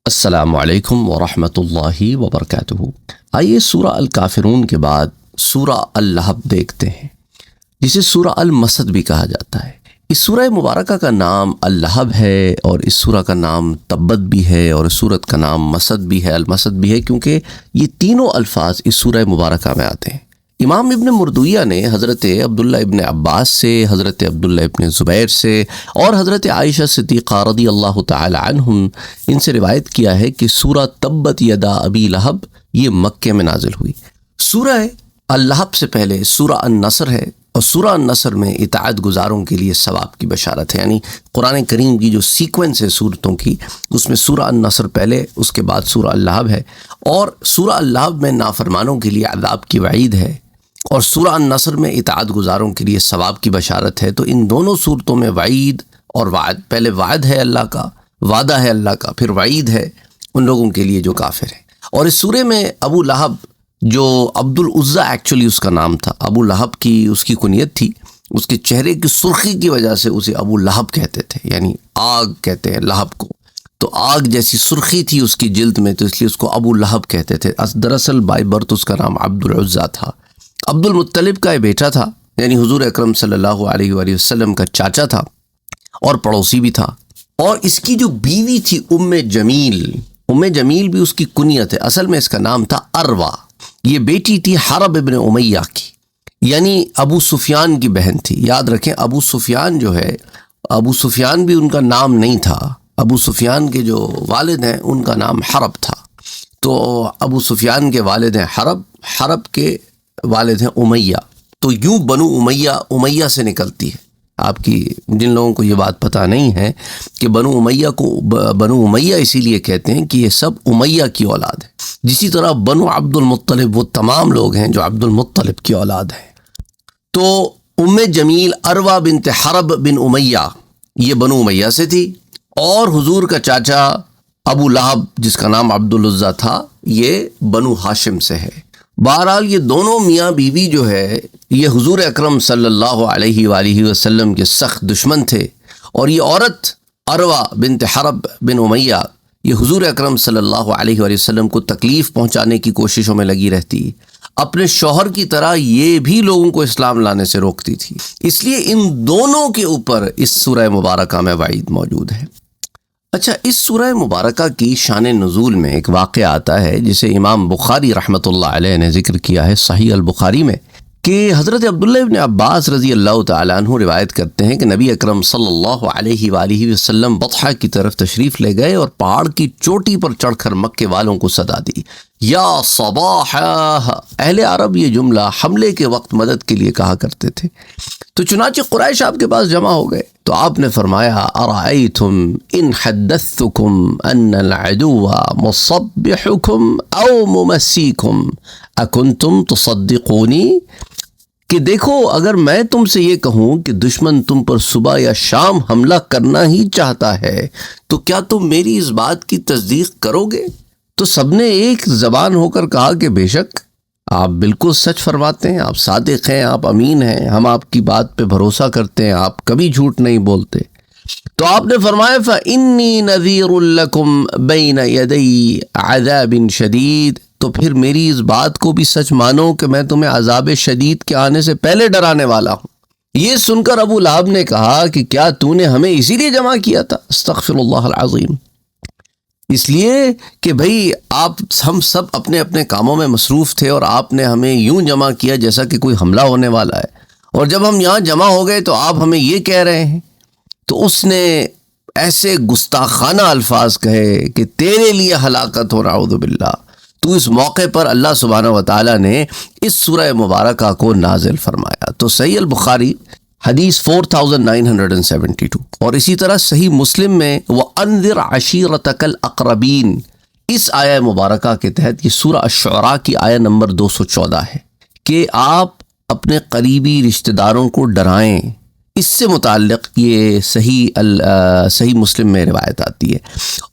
السلام علیکم ورحمۃ اللہ وبرکاتہ۔ آئیے سورہ الکافرون کے بعد سورہ اللہب دیکھتے ہیں، جسے سورہ المسد بھی کہا جاتا ہے۔ اس سورہ مبارکہ کا نام اللہب ہے، اور اس سورہ کا نام تبت بھی ہے، اور اس سورت کا نام مسد بھی ہے، المسد بھی ہے، کیونکہ یہ تینوں الفاظ اس سورہ مبارکہ میں آتے ہیں۔ امام ابن مردویہ نے حضرت عبداللہ ابن عباس سے، حضرت عبداللہ ابن زبیر سے اور حضرت عائشہ صدیقہ رضی اللہ تعالی عنہم ان سے روایت کیا ہے کہ سورہ تبت یدا ابی لہب یہ مکے میں نازل ہوئی۔ سورہ اللہب سے پہلے سورہ النصر ہے، اور سورہ النصر میں اطاعت گزاروں کے لیے ثواب کی بشارت ہے، یعنی قرآن کریم کی جو سیکوینس ہے صورتوں کی، اس میں سورہ النصر پہلے، اس کے بعد سورہ اللہب ہے، اور سورہ اللہب میں نافرمانوں کے لیے عذاب کی وعید ہے، اور سورہ النصر میں اطاعت گزاروں کے لیے ثواب کی بشارت ہے۔ تو ان دونوں صورتوں میں وعید اور وعد، پہلے وعد ہے اللہ کا، وعدہ ہے اللہ کا، پھر وعید ہے ان لوگوں کے لیے جو کافر ہیں۔ اور اس سورے میں ابو لہب، جو عبد العزیٰ ایکچولی اس کا نام تھا، ابو لہب کی اس کی کنیت تھی، اس کے چہرے کی سرخی کی وجہ سے اسے ابو لہب کہتے تھے، یعنی آگ کہتے ہیں لہب کو، تو آگ جیسی سرخی تھی اس کی جلد میں، تو اس لیے اس کو ابو لہب کہتے تھے۔ دراصل بائی برتھ اس کا نام عبد العزیٰ تھا، عبد المطلب کا یہ بیٹا تھا، یعنی حضور اکرم صلی اللہ علیہ وآلہ وسلم کا چاچا تھا اور پڑوسی بھی تھا۔ اور اس کی جو بیوی تھی ام جمیل بھی اس کی کنیت ہے، اصل میں اس کا نام تھا اروا۔ یہ بیٹی تھی حرب ابن امیہ کی، یعنی ابو سفیان کی بہن تھی۔ یاد رکھیں، ابو سفیان جو ہے، ابو سفیان بھی ان کا نام نہیں تھا، ابو سفیان کے جو والد ہیں ان کا نام حرب تھا۔ تو ابو سفیان کے والد ہیں حرب کے والد ہیں امیہ، تو یوں بنو امیہ سے نکلتی ہے۔ آپ کی جن لوگوں کو یہ بات پتہ نہیں ہے کہ بنو امیہ کو بنو امیہ اسی لیے کہتے ہیں کہ یہ سب امیہ کی اولاد ہے، جسی طرح بنو عبد المطلب وہ تمام لوگ ہیں جو عبد المطلب کی اولاد ہیں۔ تو ام جمیل اروا بنت حرب بن امیہ یہ بنو امیہ سے تھی، اور حضور کا چاچا ابو لہب جس کا نام عبد العزیٰ تھا یہ بنو ہاشم سے ہے۔ بہرحال یہ دونوں میاں بیوی جو ہے یہ حضور اکرم صلی اللہ علیہ وآلہ وسلم کے سخت دشمن تھے، اور یہ عورت اروا بنت حرب بن امیہ یہ حضور اکرم صلی اللہ علیہ وآلہ وسلم کو تکلیف پہنچانے کی کوششوں میں لگی رہتی، اپنے شوہر کی طرح یہ بھی لوگوں کو اسلام لانے سے روکتی تھی، اس لیے ان دونوں کے اوپر اس سورہ مبارکہ میں وعید موجود ہے۔ اچھا، اس سورہ مبارکہ کی شان نزول میں ایک واقعہ آتا ہے جسے امام بخاری رحمۃ اللہ علیہ نے ذکر کیا ہے صحیح البخاری میں، کہ حضرت عبداللہ ابن عباس رضی اللہ تعالیٰ عنہ روایت کرتے ہیں کہ نبی اکرم صلی اللہ علیہ وآلہ وسلم بطحہ کی طرف تشریف لے گئے اور پہاڑ کی چوٹی پر چڑھ کر مکے والوں کو صدا دی، یا صباح۔ اہل عرب یہ جملہ حملے کے وقت مدد کے لیے کہا کرتے تھے۔ تو چنانچہ قریش آپ کے پاس جمع ہو گئے، تو آپ نے فرمایا ارأیتم ان حدثتکم ان العدو مصبحکم او ممسیکم اکنتم تصدقونی، کہ دیکھو اگر میں تم سے یہ کہوں کہ دشمن تم پر صبح یا شام حملہ کرنا ہی چاہتا ہے تو کیا تم میری اس بات کی تصدیق کرو گے؟ تو سب نے ایک زبان ہو کر کہا کہ بے شک آپ بالکل سچ فرماتے ہیں، آپ صادق ہیں، آپ امین ہیں، ہم آپ کی بات پہ بھروسہ کرتے ہیں، آپ کبھی جھوٹ نہیں بولتے۔ تو آپ نے فرمایا فَإِنِّي نَذِيرٌ لَكُمْ بَيْنَ يَدَيْ عَذَابٍ شَدِيدٍ، تو پھر میری اس بات کو بھی سچ مانو کہ میں تمہیں عذاب شدید کے آنے سے پہلے ڈرانے والا ہوں۔ یہ سن کر ابو لہب نے کہا کہ کیا تو نے ہمیں اسی لیے جمع کیا تھا؟ استغفر اللہ العظیم۔ اس لیے کہ بھئی ہم سب اپنے اپنے کاموں میں مصروف تھے، اور آپ نے ہمیں یوں جمع کیا جیسا کہ کوئی حملہ ہونے والا ہے، اور جب ہم یہاں جمع ہو گئے تو آپ ہمیں یہ کہہ رہے ہیں۔ تو اس نے ایسے گستاخانہ الفاظ کہے کہ تیرے لیے ہلاکت ہو، نعوذ باللہ۔ تو اس موقع پر اللہ سبحانہ وتعالیٰ نے اس سورہ مبارکہ کو نازل فرمایا۔ تو صحیح البخاری حدیث 4972، اور اسی طرح صحیح مسلم میں وَأَنذِرْ عَشِيرَتَكَ الْأَقْرَبِينَ، اس آیہ مبارکہ کے تحت، یہ سورہ الشعراء کی آیہ نمبر 214 ہے، کہ آپ اپنے قریبی رشتہ داروں کو ڈرائیں۔ اس سے متعلق یہ صحیح مسلم میں روایت آتی ہے،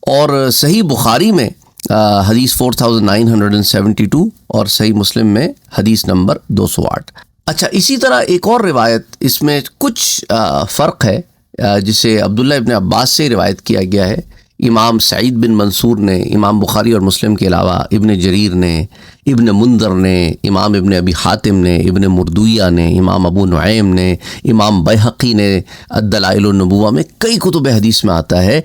اور صحیح بخاری میں حدیث 4972 اور صحیح مسلم میں حدیث نمبر 208۔ اچھا، اسی طرح ایک اور روایت، اس میں کچھ فرق ہے، جسے عبداللہ ابن عباس سے روایت کیا گیا ہے۔ امام سعید بن منصور نے، امام بخاری اور مسلم کے علاوہ ابن جریر نے، ابن منذر نے، امام ابن ابی حاتم نے، ابن مردویہ نے، امام ابو نعیم نے، امام بیہقی نے الدلائل النبوہ میں کئی کتب حدیث میں آتا ہے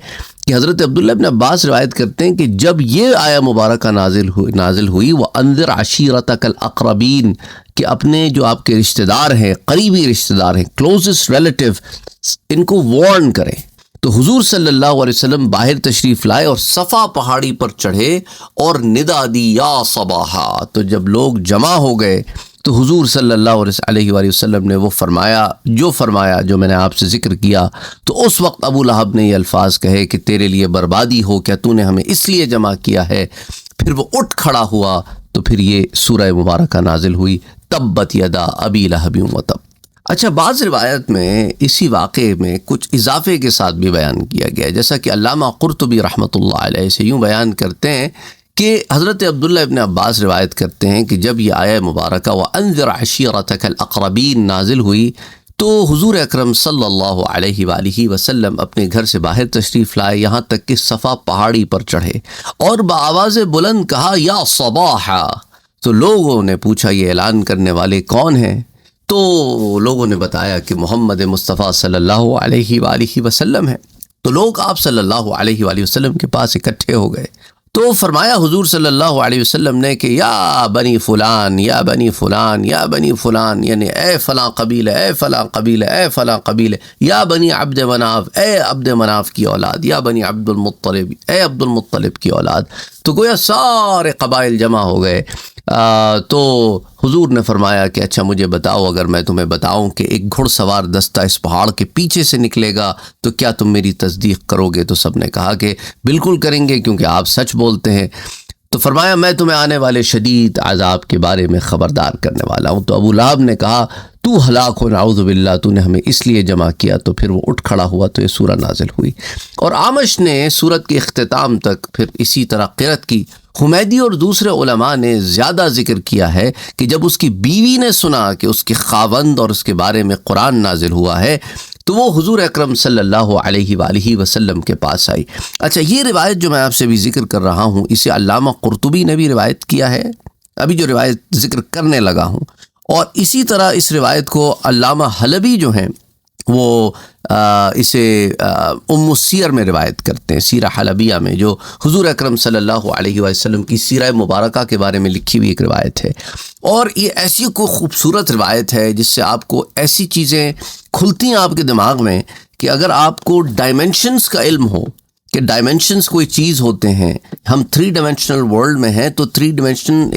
کہ حضرت عبداللہ ابن عباس روایت کرتے ہیں کہ جب یہ آیہ مبارکہ نازل ہوئی وَأَنذِرْ عَشِيرَتَكَ الْأَقْرَبِينَ، کہ اپنے جو آپ کے رشتہ دار ہیں، قریبی رشتہ دار ہیں، کلوزسٹ ریلیٹیو، ان کو وارن کریں، تو حضور صلی اللہ علیہ وسلم باہر تشریف لائے اور صفا پہاڑی پر چڑھے اور ندا دی یا صباحا، تو جب لوگ جمع ہو گئے تو حضور صلی اللہ علیہ وآلہ وسلم نے وہ فرمایا جو میں نے آپ سے ذکر کیا، تو اس وقت ابو لہب نے یہ الفاظ کہے کہ تیرے لیے بربادی ہو، کیا تو نے ہمیں اس لیے جمع کیا ہے؟ پھر وہ اٹھ کھڑا ہوا تو پھر یہ سورہ مبارکہ نازل ہوئی، تبت یدا ابی لہب وتب۔ اچھا، بعض روایت میں اسی واقعے میں کچھ اضافے کے ساتھ بھی بیان کیا گیا ہے، جیسا کہ علامہ قرطبی رحمۃ اللہ علیہ سے یوں بیان کرتے ہیں کہ حضرت عبداللہ ابن عباس روایت کرتے ہیں کہ جب یہ آیہ مبارکہ وَأَنذِرْ عَشِيرَتَكَ الْأَقْرَبِينَ نازل ہوئی تو حضور اکرم صلی اللہ علیہ وآلہ وسلم اپنے گھر سے باہر تشریف لائے، یہاں تک کہ صفا پہاڑی پر چڑھے اور بآواز بلند کہا یا صباحا، تو لوگوں نے پوچھا یہ اعلان کرنے والے کون ہیں؟ تو لوگوں نے بتایا کہ محمد مصطفیٰ صلی اللہ علیہ وآلہ وسلم ہیں۔ تو لوگ آپ صلی اللہ علیہ وآلہ وسلم کے پاس اکٹھے ہو گئے، تو فرمایا حضور صلی اللہ علیہ وسلم نے کہ یا بنی فلان یا بنی فلان یا بنی فلان، یعنی اے فلاں قبیلہ، اے فلاں قبیلہ، اے فلاں قبیلہ، یا بنی عبد مناف، اے عبد مناف کی اولاد، یا بنی عبد المطلب، اے عبد المطلب کی اولاد۔ تو گویا سارے قبائل جمع ہو گئے۔ تو حضور نے فرمایا کہ اچھا مجھے بتاؤ، اگر میں تمہیں بتاؤں کہ ایک گھڑ سوار دستہ اس پہاڑ کے پیچھے سے نکلے گا تو کیا تم میری تصدیق کرو گے؟ تو سب نے کہا کہ بالکل کریں گے کیونکہ آپ سچ بولتے ہیں۔ تو فرمایا میں تمہیں آنے والے شدید عذاب کے بارے میں خبردار کرنے والا ہوں۔ تو ابو لہب نے کہا تو ہلاک ہو، نعوذ باللہ، تو نے ہمیں اس لیے جمع کیا۔ تو پھر وہ اٹھ کھڑا ہوا تو یہ سورہ نازل ہوئی، اور آمش نے سورت کے اختتام تک پھر اسی طرح قرأت کی۔ حمیدی اور دوسرے علماء نے زیادہ ذکر کیا ہے کہ جب اس کی بیوی نے سنا کہ اس کے خاوند اور اس کے بارے میں قرآن نازل ہوا ہے تو وہ حضور اکرم صلی اللہ علیہ وآلہ وسلم کے پاس آئی۔ اچھا، یہ روایت جو میں آپ سے بھی ذکر کر رہا ہوں، اسے علامہ قرطبی نے بھی روایت کیا ہے، ابھی جو روایت ذکر کرنے لگا ہوں، اور اسی طرح اس روایت کو علامہ حلبی جو ہیں وہ اسے ام السیر میں روایت کرتے ہیں، سیرہ حلبیہ میں، جو حضور اکرم صلی اللہ علیہ وسلم کی سیرہ مبارکہ کے بارے میں لکھی ہوئی ایک روایت ہے۔ اور یہ ایسی کوئی خوبصورت روایت ہے جس سے آپ کو ایسی چیزیں کھلتی ہیں آپ کے دماغ میں کہ اگر آپ کو ڈائمنشنز کا علم ہو کہ ڈائمنشنز کوئی چیز ہوتے ہیں، ہم 3 ڈائمنشنل ورلڈ میں ہیں، تو 3 ڈائمنشن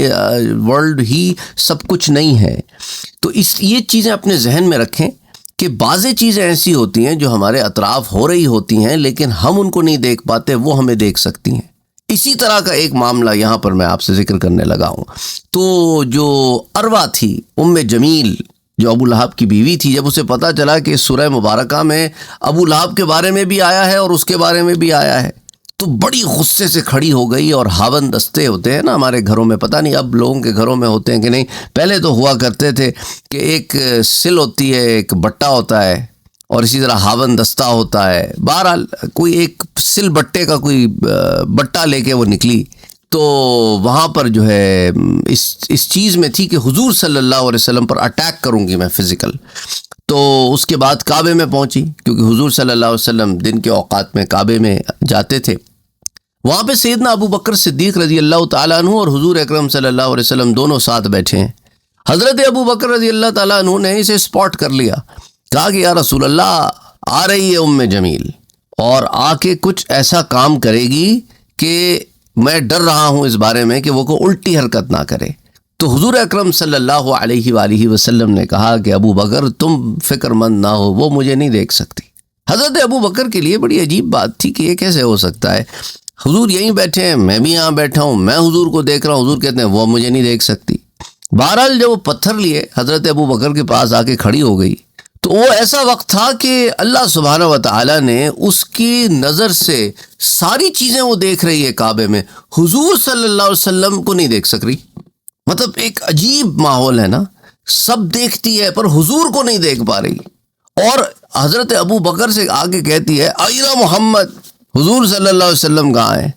ورلڈ ہی سب کچھ نہیں ہے، تو یہ چیزیں اپنے ذہن میں رکھیں کہ بعضی چیزیں ایسی ہوتی ہیں جو ہمارے اطراف ہو رہی ہوتی ہیں لیکن ہم ان کو نہیں دیکھ پاتے، وہ ہمیں دیکھ سکتی ہیں۔ اسی طرح کا ایک معاملہ یہاں پر میں آپ سے ذکر کرنے لگا ہوں۔ تو جو عروہ تھی، ام جمیل، جو ابو لہب کی بیوی تھی، جب اسے پتہ چلا کہ سورہ مبارکہ میں ابو لہب کے بارے میں بھی آیا ہے اور اس کے بارے میں بھی آیا ہے، تو بڑی غصے سے کھڑی ہو گئی۔ اور ہاون دستے ہوتے ہیں نا ہمارے گھروں میں، پتہ نہیں اب لوگوں کے گھروں میں ہوتے ہیں کہ نہیں، پہلے تو ہوا کرتے تھے کہ ایک سل ہوتی ہے، ایک بٹا ہوتا ہے، اور اسی طرح ہاون دستہ ہوتا ہے۔ بہرحال کوئی ایک سل بٹے کا کوئی بٹا لے کے وہ نکلی، تو وہاں پر جو ہے اس چیز میں تھی کہ حضور صلی اللہ علیہ وسلم پر اٹیک کروں گی میں فزیکل۔ تو اس کے بعد کعبے میں پہنچی، کیونکہ حضور صلی اللہ علیہ وسلم دن کے اوقات میں کعبے میں جاتے تھے۔ وہاں پہ سیدنا ابو بکر صدیق رضی اللہ تعالیٰ عنہ اور حضور اکرم صلی اللہ علیہ وسلم دونوں ساتھ بیٹھے ہیں۔ حضرت ابو بکر رضی اللہ تعالیٰ عنہ نے اسے سپاٹ کر لیا، کہا کہ یا رسول اللہ، آ رہی ہے ام جمیل اور آ کے کچھ ایسا کام کرے گی کہ میں ڈر رہا ہوں اس بارے میں کہ وہ کوئی الٹی حرکت نہ کرے۔ تو حضور اکرم صلی اللہ علیہ وآلہ وسلم نے کہا کہ ابو بکر تم فکر مند نہ ہو، وہ مجھے نہیں دیکھ سکتی۔ حضرت ابو بکر کے لیے بڑی عجیب بات تھی کہ یہ کیسے ہو سکتا ہے، حضور یہیں بیٹھے ہیں، میں بھی یہاں بیٹھا ہوں، میں حضور کو دیکھ رہا ہوں، حضور کہتے ہیں وہ مجھے نہیں دیکھ سکتی۔ بہرحال جب وہ پتھر لیے حضرت ابو بکر کے پاس آ کے کھڑی ہو گئی، تو وہ ایسا وقت تھا کہ اللہ سبحانہ و تعالیٰ نے اس کی نظر سے ساری چیزیں وہ دیکھ رہی ہے کعبے میں، حضور صلی اللہ علیہ وسلم کو نہیں دیکھ سک رہی۔ مطلب ایک عجیب ماحول ہے نا، سب دیکھتی ہے پر حضور کو نہیں دیکھ پا رہی، اور حضرت ابو بکر سے آگے کہتی ہے آئینہ محمد، حضور صلی اللہ علیہ وسلم کہاں ہیں؟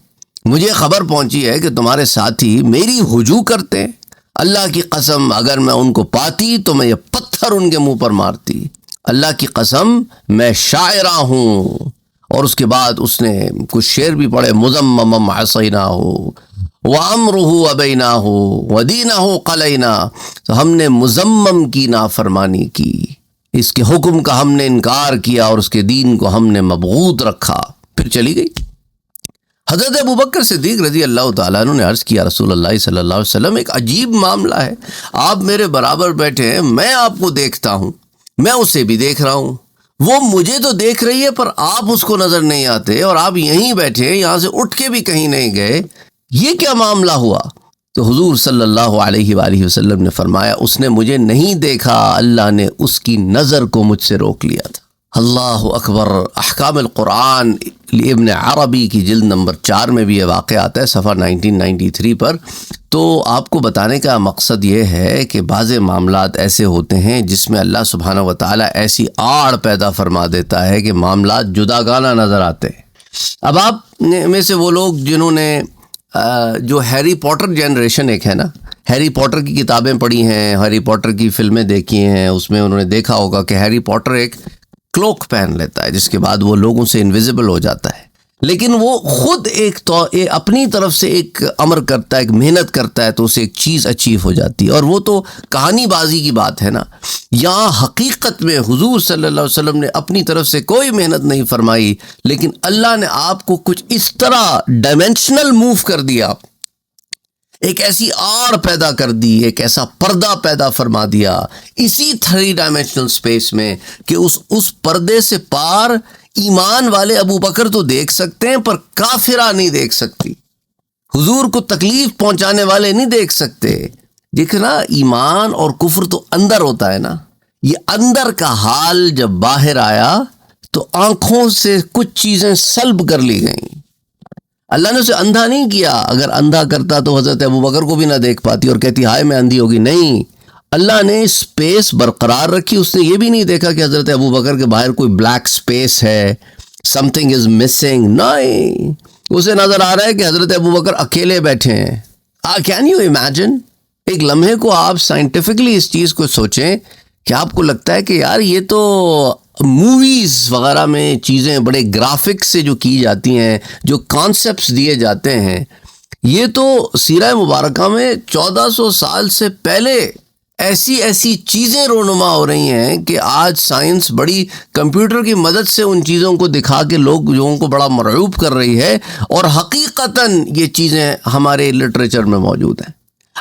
مجھے خبر پہنچی ہے کہ تمہارے ساتھی میری ہجو کرتے ہیں، اللہ کی قسم اگر میں ان کو پاتی تو میں یہ پتھر ان کے منہ پر مارتی، اللہ کی قسم میں شاعرہ ہوں۔ اور اس کے بعد اس نے کچھ شعر بھی پڑھے، مذمم عصیناہ وامرہ ابیناہ ودینہ قلینا، تو ہم نے مذمم کی نافرمانی کی، اس کے حکم کا ہم نے انکار کیا اور اس کے دین کو ہم نے مبغوض رکھا، پھر چلی گئی۔ حضرت ابوبکر صدیق رضی اللہ تعالیٰ عنہ نے عرض کیا رسول اللہ صلی اللہ علیہ وسلم ایک عجیب معاملہ ہے، آپ میرے برابر بیٹھے ہیں، میں آپ کو دیکھتا ہوں، میں اسے بھی دیکھ رہا ہوں، وہ مجھے تو دیکھ رہی ہے پر آپ اس کو نظر نہیں آتے، اور آپ یہیں بیٹھے ہیں، یہاں سے اٹھ کے بھی کہیں نہیں گئے، یہ کیا معاملہ ہوا؟ تو حضور صلی اللہ علیہ وآلہ وسلم نے فرمایا اس نے مجھے نہیں دیکھا، اللہ نے اس کی نظر کو مجھ سے روک لیا تھا۔ اللہ اکبر۔ احکام القرآن ابن عربی کی جلد نمبر 4 میں بھی یہ واقعہ آتا ہے، صفحہ 1993 پر۔ تو آپ کو بتانے کا مقصد یہ ہے کہ بعض معاملات ایسے ہوتے ہیں جس میں اللہ سبحانہ وتعالی ایسی آڑ پیدا فرما دیتا ہے کہ معاملات جداگانہ نظر آتے ہیں۔ اب آپ میں سے وہ لوگ جنہوں نے جو ہیری پوٹر جنریشن ایک ہے نا، ہیری پوٹر کی کتابیں پڑھی ہیں، ہیری پوٹر کی فلمیں دیکھی ہیں، اس میں انہوں نے دیکھا ہوگا کہ ہیری پوٹر ایک کلوک پہن لیتا ہے جس کے بعد وہ لوگوں سے انویزیبل ہو جاتا ہے، لیکن وہ خود اپنی طرف سے ایک امر کرتا ہے، ایک محنت کرتا ہے تو اسے ایک چیز اچیو ہو جاتی ہے، اور وہ تو کہانی بازی کی بات ہے نا۔ یہاں حقیقت میں حضور صلی اللہ علیہ وسلم نے اپنی طرف سے کوئی محنت نہیں فرمائی، لیکن اللہ نے آپ کو کچھ اس طرح ڈائمینشنل موو کر دیا، ایک ایسی آڑ پیدا کر دی، ایک ایسا پردہ پیدا فرما دیا اسی 3 ڈائمینشنل سپیس میں کہ اس پردے سے پار ایمان والے ابو بکر تو دیکھ سکتے ہیں پر کافرہ نہیں دیکھ سکتی، حضور کو تکلیف پہنچانے والے نہیں دیکھ سکتے۔ دیکھنا ایمان اور کفر تو اندر ہوتا ہے نا، یہ اندر کا حال جب باہر آیا تو آنکھوں سے کچھ چیزیں سلب کر لی گئیں۔ اللہ نے اسے اندھا نہیں کیا، اگر اندھا کرتا تو حضرت ابوبکر کو بھی نہ دیکھ پاتی اور کہتی ہائے میں اندھی ہوگی، نہیں، اللہ نے اسپیس برقرار رکھی، اس نے یہ بھی نہیں دیکھا کہ حضرت ابوبکر کے باہر کوئی بلیک اسپیس ہے، سم تھنگ از مسنگ، نہیں، اسے نظر آ رہا ہے کہ حضرت ابوبکر اکیلے بیٹھے ہیں۔ Can you imagine? ایک لمحے کو آپ سائنٹیفکلی اس چیز کو سوچیں کہ آپ کو لگتا ہے کہ یار یہ تو موویز وغیرہ میں چیزیں بڑے گرافکس سے جو کی جاتی ہیں، جو کانسیپٹس دیے جاتے ہیں، یہ تو سیرہ مبارکہ میں 1400 سال سے پہلے ایسی چیزیں رونما ہو رہی ہیں کہ آج سائنس بڑی کمپیوٹر کی مدد سے ان چیزوں کو دکھا کے لوگوں کو بڑا مرعوب کر رہی ہے، اور حقیقتاً یہ چیزیں ہمارے لٹریچر میں موجود ہیں۔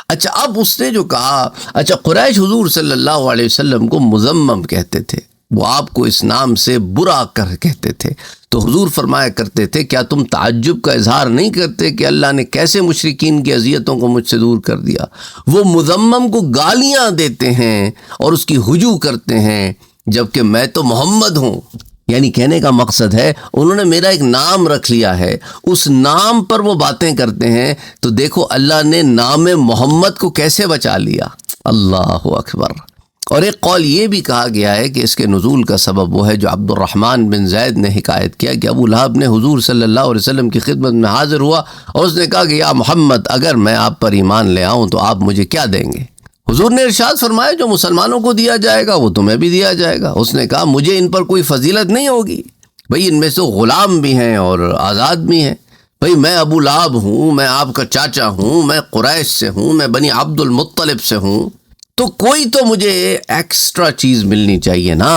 اچھا، اب اس نے جو کہا، اچھا قریش حضور صلی اللہ علیہ وسلم کو مذمم کہتے تھے، وہ آپ کو اس نام سے برا کہتے تھے، تو حضور فرمایا کرتے تھے کیا تم تعجب کا اظہار نہیں کرتے کہ اللہ نے کیسے مشرکین کی اذیتوں کو مجھ سے دور کر دیا؟ وہ مذمم کو گالیاں دیتے ہیں اور اس کی ہجو کرتے ہیں، جبکہ میں تو محمد ہوں۔ یعنی کہنے کا مقصد ہے انہوں نے میرا ایک نام رکھ لیا ہے، اس نام پر وہ باتیں کرتے ہیں، تو دیکھو اللہ نے نام محمد کو کیسے بچا لیا۔ اللہ اکبر۔ اور ایک قول یہ بھی کہا گیا ہے کہ اس کے نزول کا سبب وہ ہے جو عبد الرحمن بن زید نے حکایت کیا کہ ابو لہب نے حضور صلی اللہ علیہ وسلم کی خدمت میں حاضر ہوا اور اس نے کہا کہ یا محمد اگر میں آپ پر ایمان لے آؤں تو آپ مجھے کیا دیں گے؟ حضور نے ارشاد فرمایا جو مسلمانوں کو دیا جائے گا وہ تمہیں بھی دیا جائے گا۔ اس نے کہا مجھے ان پر کوئی فضیلت نہیں ہوگی، بھئی ان میں سے غلام بھی ہیں اور آزاد بھی ہیں، بھئی میں ابو لہب ہوں، میں آپ کا چاچا ہوں، میں قریش سے ہوں، میں بنی عبد المطلب سے ہوں، تو کوئی تو مجھے ایکسٹرا چیز ملنی چاہیے نا،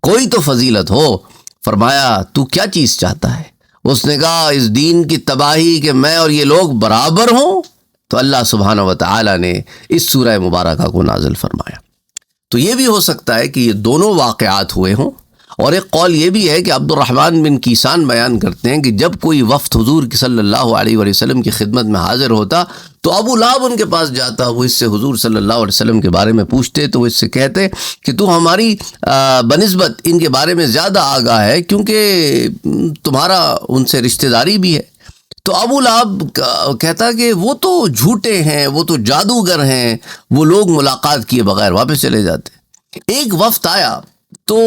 کوئی تو فضیلت ہو۔ فرمایا تو کیا چیز چاہتا ہے؟ اس نے کہا اس دین کی تباہی کہ میں اور یہ لوگ برابر ہوں۔ تو اللہ سبحانہ وتعالی نے اس سورہ مبارکہ کو نازل فرمایا۔ تو یہ بھی ہو سکتا ہے کہ یہ دونوں واقعات ہوئے ہوں، اور ایک قول یہ بھی ہے کہ عبد الرحمن بن کیسان بیان کرتے ہیں کہ جب کوئی وفد حضور صلی اللہ علیہ وآلہ وسلم کی خدمت میں حاضر ہوتا تو ابو لہب ان کے پاس جاتا، وہ اس سے حضور صلی اللہ علیہ وسلم کے بارے میں پوچھتے تو وہ اس سے کہتے کہ تو ہماری بنسبت ان کے بارے میں زیادہ آگاہ ہے کیونکہ تمہارا ان سے رشتہ داری بھی ہے۔ تو ابو لہب کہتا کہ وہ تو جھوٹے ہیں، وہ تو جادوگر ہیں، وہ لوگ ملاقات کیے بغیر واپس چلے جاتے۔ ایک وفد آیا تو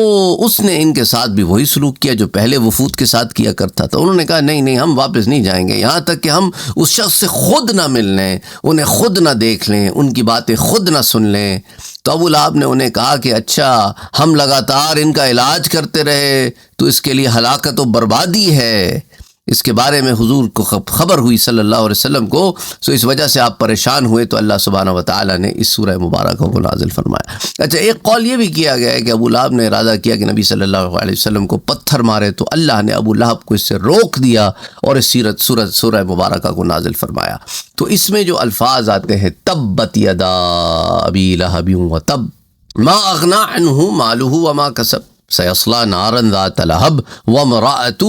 اس نے ان کے ساتھ بھی وہی سلوک کیا جو پہلے وفود کے ساتھ کیا کرتا تھا. انہوں نے کہا نہیں ہم واپس نہیں جائیں گے یہاں تک کہ ہم اس شخص سے خود نہ مل لیں, انہیں خود نہ دیکھ لیں, ان کی باتیں خود نہ سن لیں. تو ابو لہب نے انہیں کہا کہ اچھا ہم لگاتار ان کا علاج کرتے رہے تو اس کے لیے ہلاکت و بربادی ہے. اس کے بارے میں حضور کو خبر ہوئی صلی اللہ علیہ وسلم کو, سو اس وجہ سے آپ پریشان ہوئے تو اللہ سبحانہ و تعالیٰ نے اس سورہ مبارکہ کو نازل فرمایا. اچھا ایک قول یہ بھی کیا گیا ہے کہ ابو لہب نے ارادہ کیا کہ نبی صلی اللہ علیہ وسلم کو پتھر مارے, تو اللہ نے ابو لہب کو اس سے روک دیا اور اس سورہ مبارکہ کو نازل فرمایا. تو اس میں جو الفاظ آتے ہیں تبت یدا ابی لہب وتب ما اغنی عنہ مالہ وما کسب سیصلی نارا ذات لہب وامرأتہ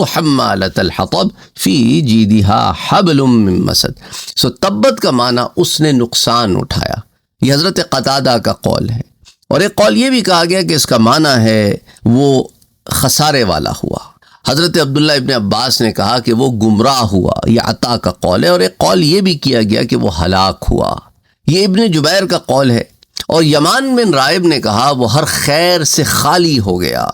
حمالۃ الحطب فی جیدہا حبل من مسد. سو تبت کا معنی اس نے نقصان اٹھایا, یہ حضرت قتادہ کا قول ہے. اور ایک قول یہ بھی کہا گیا کہ اس کا معنی ہے وہ خسارے والا ہوا. حضرت عبداللہ ابن عباس نے کہا کہ وہ گمراہ ہوا, یہ عطا کا قول ہے. اور ایک قول یہ بھی کیا گیا کہ وہ ہلاک ہوا, یہ ابن جبیر کا قول ہے. اور یمان بن رائب نے کہا وہ ہر خیر سے خالی ہو گیا.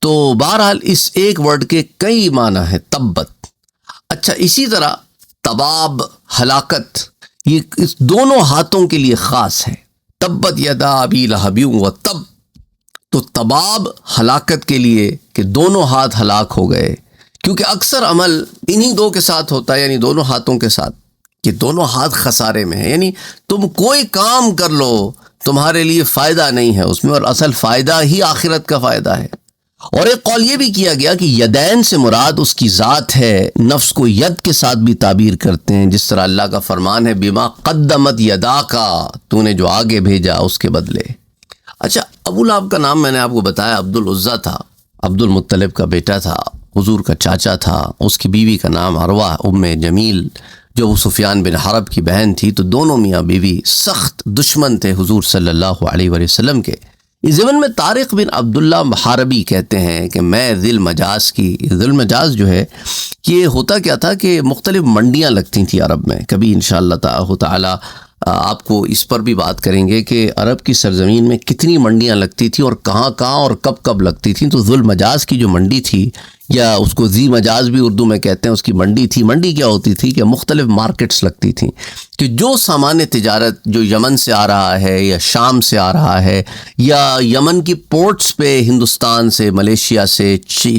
تو بہرحال اس ایک ورڈ کے کئی معنی ہیں تبت. اچھا اسی طرح تباب, ہلاکت, یہ اس دونوں ہاتھوں کے لیے خاص ہے. تبت یدا ابی لہب وتب, تو تباب ہلاکت کے لیے کہ دونوں ہاتھ ہلاک ہو گئے, کیونکہ اکثر عمل انہی دو کے ساتھ ہوتا ہے, یعنی دونوں ہاتھوں کے ساتھ, کہ دونوں ہاتھ خسارے میں ہیں. یعنی تم کوئی کام کر لو تمہارے لیے فائدہ نہیں ہے اس میں, اور اصل فائدہ ہی آخرت کا فائدہ ہے. اور ایک قول یہ بھی کیا گیا کہ یدین سے مراد اس کی ذات ہے. نفس کو ید کے ساتھ بھی تعبیر کرتے ہیں, جس طرح اللہ کا فرمان ہے بما قدمت یداکا, تو نے جو آگے بھیجا اس کے بدلے. اچھا ابو لہب کا نام میں نے آپ کو بتایا عبد العزیٰ تھا, عبد المطلب کا بیٹا تھا, حضور کا چاچا تھا. اس کی بیوی کا نام عروہ ام جمیل جو ابو سفیان بن حرب کی بہن تھی. تو دونوں میاں بیوی سخت دشمن تھے حضور صلی اللہ علیہ وسلم کے. اس ضمن میں طارق بن عبداللہ محاربی کہتے ہیں کہ میں ذی المجاز کی, ذی المجاز جو ہے یہ ہوتا کیا تھا کہ مختلف منڈیاں لگتی تھیں عرب میں. کبھی انشاءاللہ تعالی آپ کو اس پر بھی بات کریں گے کہ عرب کی سرزمین میں کتنی منڈیاں لگتی تھیں اور کہاں اور کب لگتی تھیں. تو ذی المجاز کی جو منڈی تھی, یا اس کو ذی مجاز بھی اردو میں کہتے ہیں, اس کی منڈی تھی. منڈی کیا ہوتی تھی کہ مختلف مارکیٹس لگتی تھیں کہ جو سامان تجارت جو یمن سے آ رہا ہے یا شام سے آ رہا ہے, یا یمن کی پورٹس پہ ہندوستان سے, ملیشیا سے,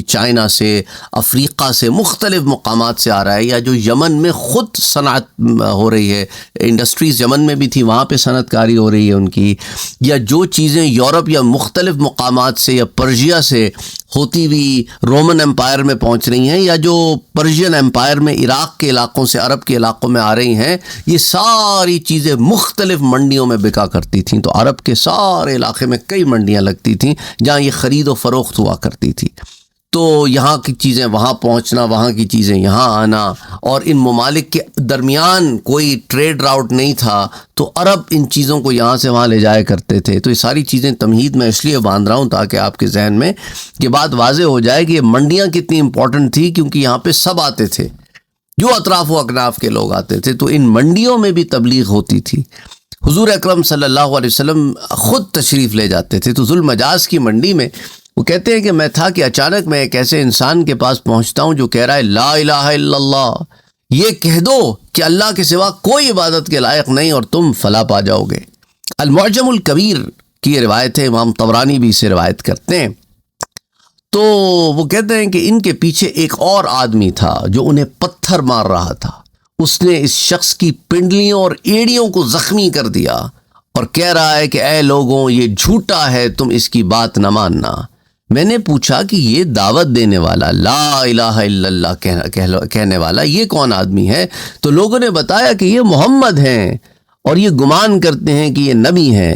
چائنا سے, افریقہ سے, مختلف مقامات سے آ رہا ہے, یا جو یمن میں خود صنعت ہو رہی ہے, انڈسٹریز یمن میں بھی تھی, وہاں پہ صنعت کاری ہو رہی ہے ان کی, یا جو چیزیں یورپ یا مختلف مقامات سے یا پرشیا سے ہوتی ہوئی رومن امپائر میں پہنچ رہی ہیں, یا جو پرشین امپائر میں عراق کے علاقوں سے عرب کے علاقوں میں آ رہی ہیں, یہ ساری چیزیں مختلف منڈیوں میں بکا کرتی تھیں. تو عرب کے سارے علاقے میں کئی منڈیاں لگتی تھیں جہاں یہ خرید و فروخت ہوا کرتی تھی. تو یہاں کی چیزیں وہاں پہنچنا, وہاں کی چیزیں یہاں آنا, اور ان ممالک کے درمیان کوئی ٹریڈ راؤٹ نہیں تھا, تو عرب ان چیزوں کو یہاں سے وہاں لے جایا کرتے تھے. تو یہ ساری چیزیں تمہید میں اس لیے باندھ رہا ہوں تاکہ آپ کے ذہن میں یہ بات واضح ہو جائے کہ یہ منڈیاں کتنی امپورٹنٹ تھی, کیونکہ یہاں پہ سب آتے تھے, جو اطراف و اکناف کے لوگ آتے تھے. تو ان منڈیوں میں بھی تبلیغ ہوتی تھی. حضور اکرم صلی اللہ علیہ وسلم خود تشریف لے جاتے تھے. تو ذی المجاز کی منڈی میں وہ کہتے ہیں کہ میں تھا کہ اچانک میں ایک ایسے انسان کے پاس پہنچتا ہوں جو کہہ رہا ہے لا الہ الا اللہ, یہ کہہ دو کہ اللہ کے سوا کوئی عبادت کے لائق نہیں اور تم فلاح پا جاؤ گے. المعجم الکبیر کی روایت ہے, امام طبرانی بھی اسے روایت کرتے ہیں. تو وہ کہتے ہیں کہ ان کے پیچھے ایک اور آدمی تھا جو انہیں پتھر مار رہا تھا. اس نے اس شخص کی پنڈلیوں اور ایڑیوں کو زخمی کر دیا اور کہہ رہا ہے کہ اے لوگوں یہ جھوٹا ہے, تم اس کی بات نہ ماننا. میں نے پوچھا کہ یہ دعوت دینے والا, لا الہ الا اللہ کہنے والا, یہ کون آدمی ہے؟ تو لوگوں نے بتایا کہ یہ محمد ہیں اور یہ گمان کرتے ہیں کہ یہ نبی ہیں.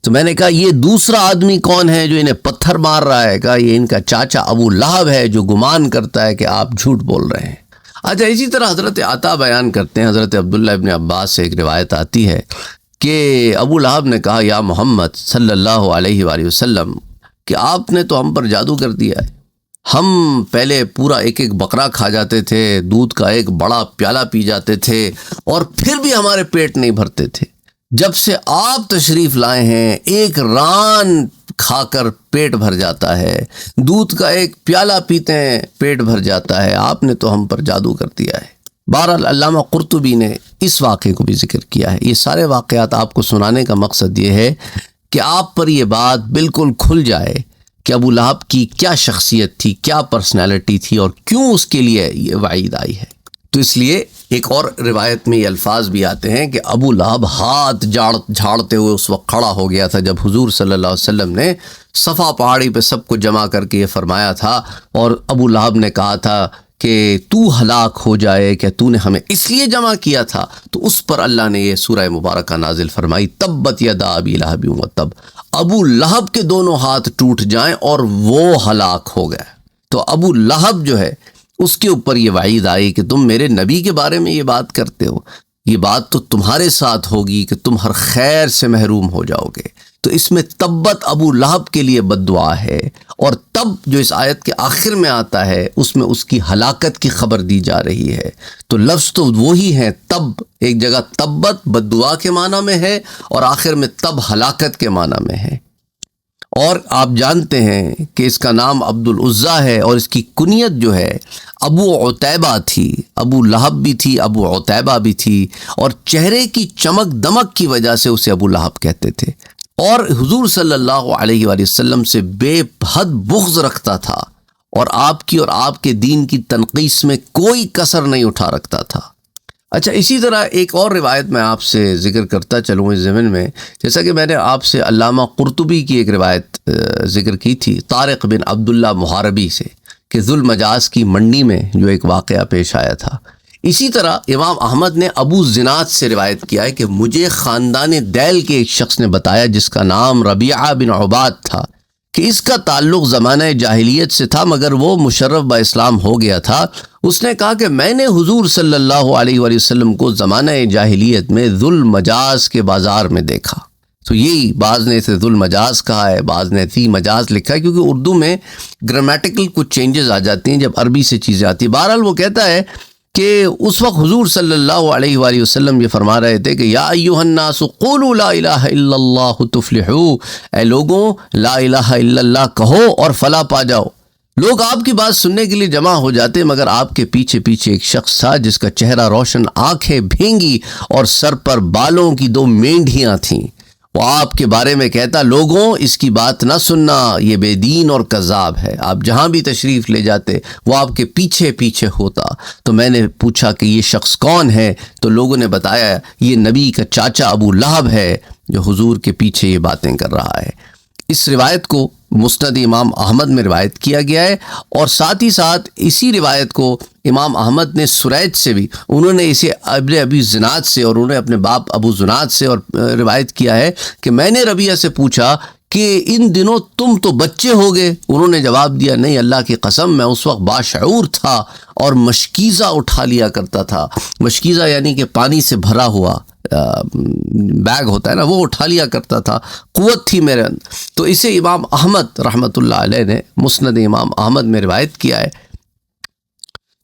تو میں نے کہا یہ دوسرا آدمی کون ہے جو انہیں پتھر مار رہا ہے؟ کہا یہ ان کا چاچا ابو لہب ہے جو گمان کرتا ہے کہ آپ جھوٹ بول رہے ہیں. اچھا اسی طرح حضرت عطا بیان کرتے ہیں, حضرت عبداللہ ابن عباس سے ایک روایت آتی ہے کہ ابو لہب نے کہا یا محمد صلی اللہ علیہ وآلہ وسلم کہ آپ نے تو ہم پر جادو کر دیا ہے. ہم پہلے پورا ایک بکرا کھا جاتے تھے, دودھ کا ایک بڑا پیالہ پی جاتے تھے, اور پھر بھی ہمارے پیٹ نہیں بھرتے تھے. جب سے آپ تشریف لائے ہیں ایک ران کھا کر پیٹ بھر جاتا ہے، دودھ کا ایک پیالہ پیتے ہیں پیٹ بھر جاتا ہے، آپ نے تو ہم پر جادو کر دیا ہے۔ بہرحال علامہ قرطبی نے اس واقعے کو بھی ذکر کیا ہے۔ یہ سارے واقعات آپ کو سنانے کا مقصد یہ ہے کہ آپ پر یہ بات بالکل کھل جائے کہ ابو لہب کی کیا شخصیت تھی، کیا پرسنالٹی تھی، اور کیوں اس کے لیے یہ وعید آئی ہے۔ تو اس لیے ایک اور روایت میں یہ الفاظ بھی آتے ہیں کہ ابو لہب ہاتھ جھاڑتے ہوئے اس وقت کھڑا ہو گیا تھا جب حضور صلی اللہ علیہ وسلم نے صفا پہاڑی پہ سب کو جمع کر کے یہ فرمایا تھا، اور ابو لہب نے کہا تھا کہ تو ہلاک ہو جائے، کہ تو نے ہمیں اس لیے جمع کیا تھا۔ تو اس پر اللہ نے یہ سورہ مبارکہ نازل فرمائی، تبت یدا ابی لہب وتب، ابو لہب کے دونوں ہاتھ ٹوٹ جائیں اور وہ ہلاک ہو گئے۔ تو ابو لہب جو ہے اس کے اوپر یہ وعید آئی کہ تم میرے نبی کے بارے میں یہ بات کرتے ہو، یہ بات تو تمہارے ساتھ ہوگی کہ تم ہر خیر سے محروم ہو جاؤ گے۔ تو اس میں تبت ابو لہب کے لیے بد دعا ہے، اور تب جو اس آیت کے آخر میں آتا ہے اس میں اس کی ہلاکت کی خبر دی جا رہی ہے۔ تو لفظ تو وہی ہے، تب ایک جگہ تبت بد دعا کے معنی میں ہے، اور آخر میں تب ہلاکت کے معنی میں ہے۔ اور آپ جانتے ہیں کہ اس کا نام عبد العزیٰ ہے، اور اس کی کنیت جو ہے ابو عتیبہ تھی۔ ابو لہب بھی تھی، ابو عتیبہ بھی تھی، اور چہرے کی چمک دمک کی وجہ سے اسے ابو لہب کہتے تھے، اور حضور صلی اللہ علیہ وآلہ وسلم سے بے حد بغض رکھتا تھا، اور آپ کی اور آپ کے دین کی تنقیص میں کوئی کسر نہیں اٹھا رکھتا تھا۔ اچھا، اسی طرح ایک اور روایت میں آپ سے ذکر کرتا چلوں اس ضمن میں، جیسا کہ میں نے آپ سے علامہ قرطبی کی ایک روایت ذکر کی تھی طارق بن عبداللہ محاربی سے، کہ ذو المجاز کی منڈی میں جو ایک واقعہ پیش آیا تھا۔ اسی طرح امام احمد نے ابو زناد سے روایت کیا ہے کہ مجھے خاندان دیل کے ایک شخص نے بتایا جس کا نام ربیعہ بن عباد تھا، کہ اس کا تعلق زمانہ جاہلیت سے تھا مگر وہ مشرف با اسلام ہو گیا تھا۔ اس نے کہا کہ میں نے حضور صلی اللہ علیہ وآلہ وسلم کو زمانہ جاہلیت میں ذو المجاز کے بازار میں دیکھا۔ تو یہی بعض نے اسے ذو المجاز کہا ہے، بعض نے ذی مجاز لکھا ہے، کیونکہ اردو میں گرامیٹیکل کچھ چینجز آ جاتی ہیں جب عربی سے چیزیں آتی ہیں۔ بہرحال وہ کہتا ہے کہ اس وقت حضور صلی اللہ علیہ وآلہ وسلم یہ فرما رہے تھے کہ یا ایھا الناس قولوا لا الہ الا اللہ تفلحوا، اے لوگوں لا الہ الا اللہ کہو اور فلاح پا جاؤ۔ لوگ آپ کی بات سننے کے لیے جمع ہو جاتے، مگر آپ کے پیچھے پیچھے ایک شخص تھا جس کا چہرہ روشن، آنکھیں بھینگی، اور سر پر بالوں کی 2 مینڈھیاں تھیں۔ وہ آپ کے بارے میں کہتا، لوگوں اس کی بات نہ سننا، یہ بے دین اور کذاب ہے۔ آپ جہاں بھی تشریف لے جاتے وہ آپ کے پیچھے پیچھے ہوتا۔ تو میں نے پوچھا کہ یہ شخص کون ہے؟ تو لوگوں نے بتایا یہ نبی کا چاچا ابو لہب ہے جو حضور کے پیچھے یہ باتیں کر رہا ہے۔ اس روایت کو مسند امام احمد میں روایت کیا گیا ہے، اور ساتھ ہی ساتھ اسی روایت کو امام احمد نے سریج سے بھی، انہوں نے اسے ابن ابی زناد سے اور انہوں نے اپنے باپ ابو زناد سے اور روایت کیا ہے کہ میں نے ربیعہ سے پوچھا کہ ان دنوں تم تو بچے ہو گئے؟ انہوں نے جواب دیا نہیں اللہ کی قسم، میں اس وقت باشعور تھا اور مشکیزہ اٹھا لیا کرتا تھا۔ مشکیزہ یعنی کہ پانی سے بھرا ہوا بیگ ہوتا ہے نا، وہ اٹھا لیا کرتا تھا، قوت تھی میرے اندر۔ تو اسے امام احمد رحمۃ اللہ علیہ نے مسند امام احمد میں روایت کیا ہے۔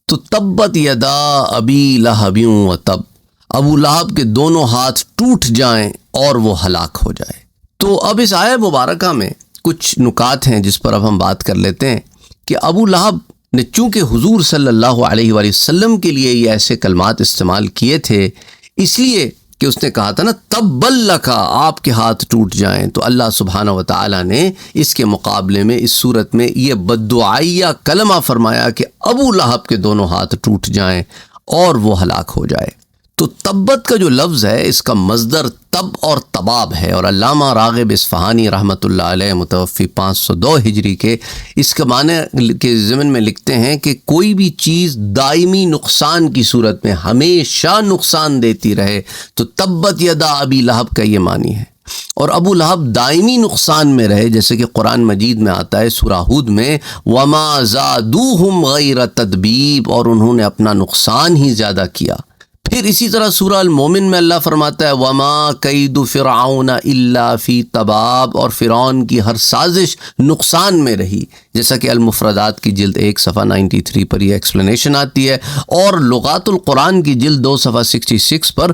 تو تبت یدا ابی لہب وتب، ابو لہب کے دونوں ہاتھ ٹوٹ جائیں اور وہ ہلاک ہو جائے۔ تو اب اس آیہ مبارکہ میں کچھ نکات ہیں جس پر اب ہم بات کر لیتے ہیں کہ ابو لہب نے چونکہ حضور صلی اللہ علیہ وآلہ وسلم کے لیے یہ ایسے کلمات استعمال کیے تھے، اس لیے کہ اس نے کہا تھا نا تبّ لک، آپ کے ہاتھ ٹوٹ جائیں، تو اللہ سبحانہ و تعالیٰ نے اس کے مقابلے میں اس صورت میں یہ بددعائیہ کلمہ فرمایا کہ ابو لہب کے دونوں ہاتھ ٹوٹ جائیں اور وہ ہلاک ہو جائے۔ تو تبت کا جو لفظ ہے اس کا مصدر تب اور تباب ہے، اور علامہ راغب اصفہانی رحمۃ اللہ علیہ متوفی 502 ہجری کے اس کے معنی کے ضمن میں لکھتے ہیں کہ کوئی بھی چیز دائمی نقصان کی صورت میں ہمیشہ نقصان دیتی رہے تو تبت یدا ابی لہب کا یہ معنی ہے، اور ابو لہب دائمی نقصان میں رہے، جیسے کہ قرآن مجید میں آتا ہے سورہ ہود میں وما زادوہم غیر تدبیب، اور انہوں نے اپنا نقصان ہی زیادہ کیا۔ پھر اسی طرح سورہ المومن میں اللہ فرماتا ہے وما کید فرعون الا فی تباب، اور فرعون کی ہر سازش نقصان میں رہی، جیسا کہ المفردات کی جلد 1 صفحہ 93 پر یہ ایکسپلینیشن آتی ہے، اور لغات القرآن کی جلد 2 صفحہ 66 پر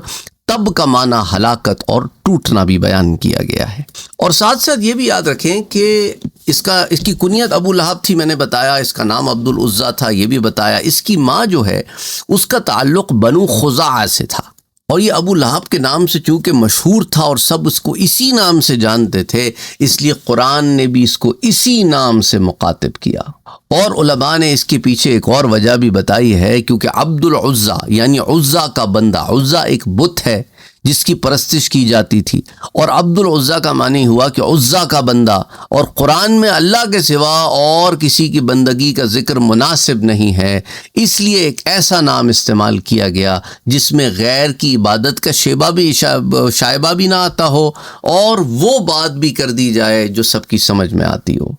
تب کا معنی ہلاکت اور ٹوٹنا بھی بیان کیا گیا ہے۔ اور ساتھ ساتھ یہ بھی یاد رکھیں کہ اس کی کنیت ابو لہب تھی، میں نے بتایا، اس کا نام عبد العزیٰ تھا، یہ بھی بتایا۔ اس کی ماں جو ہے اس کا تعلق بنو خزاعہ سے تھا، اور یہ ابو لہب کے نام سے چونکہ مشہور تھا اور سب اس کو اسی نام سے جانتے تھے، اس لیے قرآن نے بھی اس کو اسی نام سے مخاطب کیا۔ اور علماء نے اس کے پیچھے ایک اور وجہ بھی بتائی ہے، کیونکہ عبد العزیٰ یعنی عزیٰ کا بندہ، عزیٰ ایک بت ہے جس کی پرستش کی جاتی تھی، اور عبد العزیٰ کا معنی ہوا کہ عزیٰ کا بندہ، اور قرآن میں اللہ کے سوا اور کسی کی بندگی کا ذکر مناسب نہیں ہے، اس لیے ایک ایسا نام استعمال کیا گیا جس میں غیر کی عبادت کا شائبہ بھی نہ آتا ہو، اور وہ بات بھی کر دی جائے جو سب کی سمجھ میں آتی ہو۔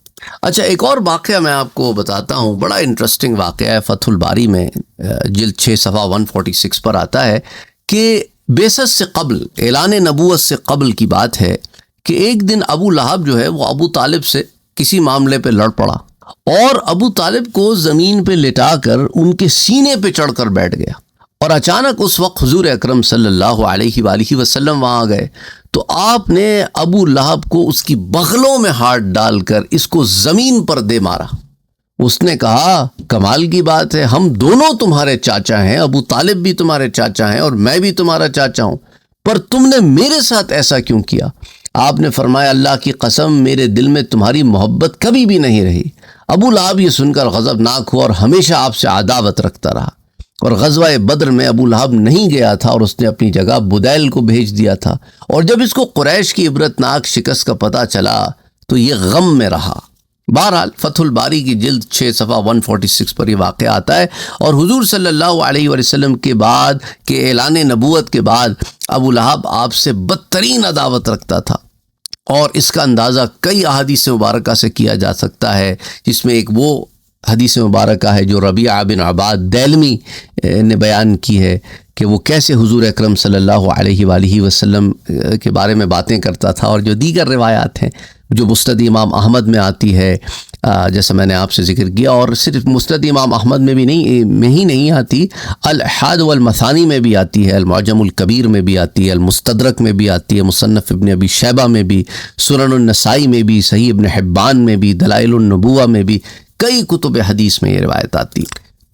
اچھا، ایک اور واقعہ میں آپ کو بتاتا ہوں، بڑا انٹرسٹنگ واقعہ ہے، فتح الباری میں جلد 6 صفحہ 146 پر آتا ہے کہ بعثت سے قبل، اعلان نبوت سے قبل کی بات ہے کہ ایک دن ابو لہب جو ہے وہ ابو طالب سے کسی معاملے پہ لڑ پڑا، اور ابو طالب کو زمین پہ لٹا کر ان کے سینے پہ چڑھ کر بیٹھ گیا، اور اچانک اس وقت حضور اکرم صلی اللہ علیہ وآلہ وسلم وہاں گئے تو آپ نے ابو لہب کو اس کی بغلوں میں ہاتھ ڈال کر اس کو زمین پر دے مارا۔ اس نے کہا، کمال کی بات ہے، ہم دونوں تمہارے چاچا ہیں، ابو طالب بھی تمہارے چاچا ہیں اور میں بھی تمہارا چاچا ہوں، پر تم نے میرے ساتھ ایسا کیوں کیا؟ آپ نے فرمایا، اللہ کی قسم میرے دل میں تمہاری محبت کبھی بھی نہیں رہی۔ ابو لہب یہ سن کر غضبناک ہوا اور ہمیشہ آپ سے عداوت رکھتا رہا، اور غزوہ بدر میں ابو لہب نہیں گیا تھا اور اس نے اپنی جگہ بدیل کو بھیج دیا تھا، اور جب اس کو قریش کی عبرتناک شکست کا پتہ چلا تو یہ غم میں رہا۔ بہرحال فتح الباری کی جلد 6 صفحہ 146 پر یہ واقعہ آتا ہے، اور حضور صلی اللہ علیہ وسلم کے بعد کہ اعلان نبوت کے بعد ابو لہب آپ سے بدترین عداوت رکھتا تھا، اور اس کا اندازہ کئی احادیث مبارکہ سے کیا جا سکتا ہے، جس میں ایک وہ حدیث مبارکہ ہے جو ربیعہ بن عباد دیلمی نے بیان کی ہے کہ وہ کیسے حضور اکرم صلی اللہ علیہ وآلہ وسلم کے بارے میں باتیں کرتا تھا، اور جو دیگر روایات ہیں جو مسند امام احمد میں آتی ہے، جیسا میں نے آپ سے ذکر کیا، اور صرف مسند امام احمد میں ہی نہیں آتی، الاحاد والمثانی میں بھی آتی ہے، المعجم الکبیر میں بھی آتی ہے، المستدرک میں بھی آتی ہے، مصنف ابن ابی شیبہ میں بھی، سنن النسائی میں بھی، صحیح ابن حبان میں بھی، دلائل النبوہ میں بھی، کئی کتب حدیث میں یہ روایت آتی۔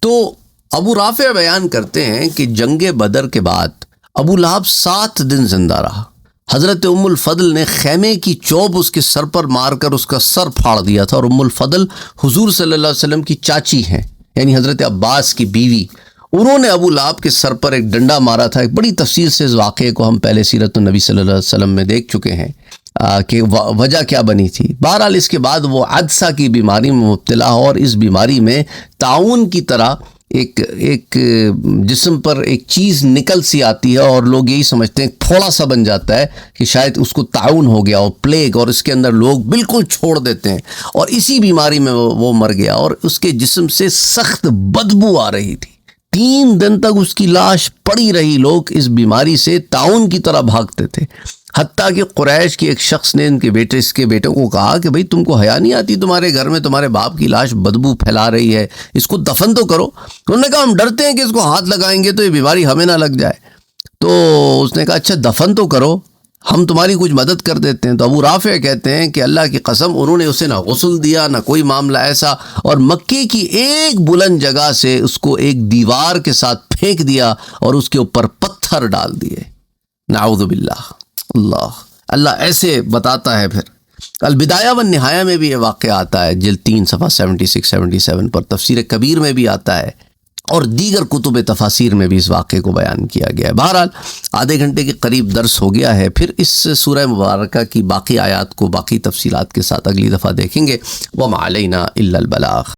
تو ابو رافع بیان کرتے ہیں کہ جنگ بدر کے بعد ابو لہب 7 دن زندہ رہا۔ حضرت ام الفضل نے خیمے کی چوب اس کے سر پر مار کر اس کا سر پھاڑ دیا تھا، اور ام الفضل حضور صلی اللہ علیہ وسلم کی چاچی ہیں، یعنی حضرت عباس کی بیوی۔ انہوں نے ابو لہب کے سر پر ایک ڈنڈا مارا تھا۔ ایک بڑی تفصیل سے اس واقعے کو ہم پہلے سیرت النبی صلی اللہ علیہ وسلم میں دیکھ چکے ہیں کہ وجہ کیا بنی تھی۔ بہرحال اس کے بعد وہ عدسہ کی بیماری میں مبتلا ہو، اور اس بیماری میں طاعون کی طرح ایک جسم پر ایک چیز نکل سی آتی ہے، اور لوگ یہی سمجھتے ہیں تھوڑا سا بن جاتا ہے کہ شاید اس کو طاعون ہو گیا اور پلیگ، اور اس کے اندر لوگ بالکل چھوڑ دیتے ہیں، اور اسی بیماری میں وہ مر گیا، اور اس کے جسم سے سخت بدبو آ رہی تھی۔ 3 دن تک اس کی لاش پڑی رہی، لوگ اس بیماری سے طاعون کی طرح بھاگتے تھے، حتیٰ کہ قریش کے ایک شخص نے اس کے بیٹے کو کہا کہ بھئی تم کو حیا نہیں آتی، تمہارے گھر میں تمہارے باپ کی لاش بدبو پھیلا رہی ہے، اس کو دفن تو کرو۔ انہوں نے کہا ہم ڈرتے ہیں کہ اس کو ہاتھ لگائیں گے تو یہ بیماری ہمیں نہ لگ جائے۔ تو اس نے کہا اچھا دفن تو کرو، ہم تمہاری کچھ مدد کر دیتے ہیں۔ تو ابو رافع کہتے ہیں کہ اللہ کی قسم انہوں نے اسے نہ غسل دیا نہ کوئی معاملہ ایسا، اور مکے کی ایک بلند جگہ سے اس کو ایک دیوار کے ساتھ پھینک دیا اور اس کے اوپر پتھر ڈال دیے۔ نعوذ باللہ۔ اللہ ایسے بتاتا ہے۔ پھر البدایہ والنہایہ میں بھی یہ واقعہ آتا ہے، جلد 3 صفحہ 76-77 پر، تفسیر کبیر میں بھی آتا ہے، اور دیگر کتب تفاسیر میں بھی اس واقعے کو بیان کیا گیا ہے۔ بہرحال آدھے گھنٹے کے قریب درس ہو گیا ہے، پھر اس سورہ مبارکہ کی باقی آیات کو باقی تفصیلات کے ساتھ اگلی دفعہ دیکھیں گے۔ وَمَا عَلَيْنَا إِلَّا الْبَلَاغُ۔